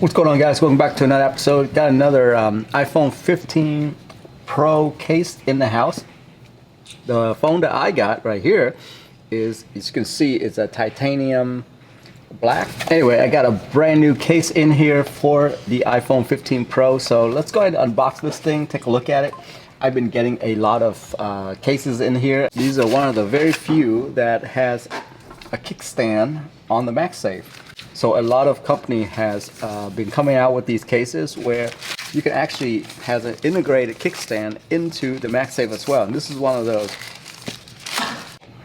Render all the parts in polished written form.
What's going on, guys? Welcome back to another episode. Got another iPhone 15 Pro case in the house. The phone that I got right here is, as you can see, it's a titanium black. Anyway, I got a brand new case in here for the iPhone 15 Pro. So let's go ahead and unbox this thing, take a look at it. I've been getting a lot of cases in here. These are one of the very few that has a kickstand on the MagSafe. So a lot of company has been coming out with these cases where you can actually have an integrated kickstand into the MagSafe as well. And this is one of those.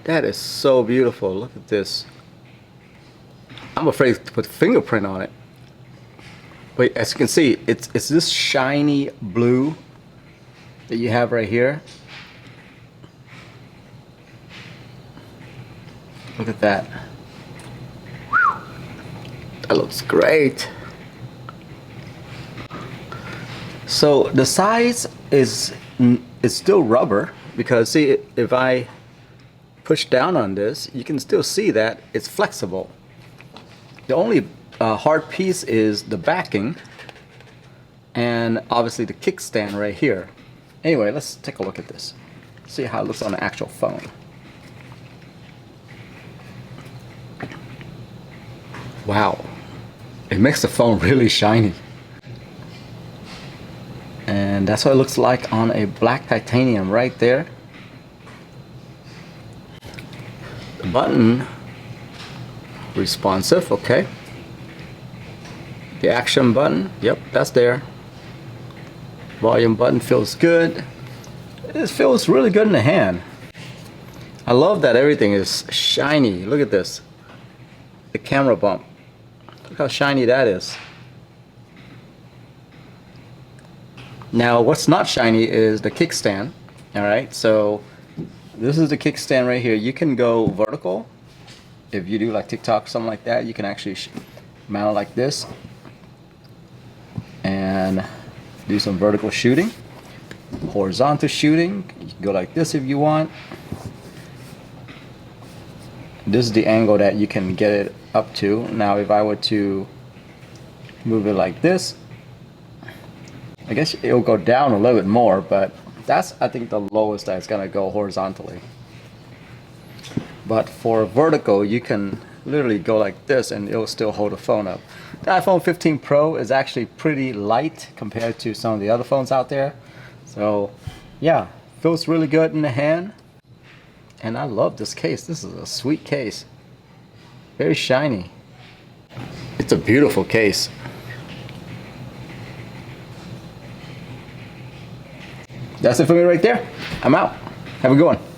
That is so beautiful. Look at this. I'm afraid to put fingerprint on it. But as you can see, it's this shiny blue that you have right here. Look at that. That looks great. So the size is still rubber, because see, if I push down on this, you can still see that it's flexible. The only hard piece is the backing and obviously the kickstand right here. Anyway, let's take a look at this. See how it looks on the actual phone. Wow. It makes the phone really shiny. And that's what it looks like on a black titanium right there. The button, responsive, okay. The action button, yep, that's there. Volume button feels good. It feels really good in the hand. I love that everything is shiny. Look at this. The camera bump. Look how shiny that is. Now what's not shiny is the kickstand. Alright, so this is the kickstand right here. You can go vertical. If you do like TikTok or something like that, you can actually mount it like this and do some vertical shooting. Horizontal shooting, you can go like this if you want. This is the angle that you can get it up to. Now if I were to move it like this, I guess it'll go down a little bit more, but that's, I think, the lowest that it's gonna go horizontally. But for vertical, you can literally go like this and it'll still hold the phone up. The iPhone 15 Pro is actually pretty light compared to some of the other phones out there. So yeah, feels really good in the hand. And I love this case. This is a sweet case. Very shiny. It's a beautiful case. That's it for me right there. I'm out. Have a good one.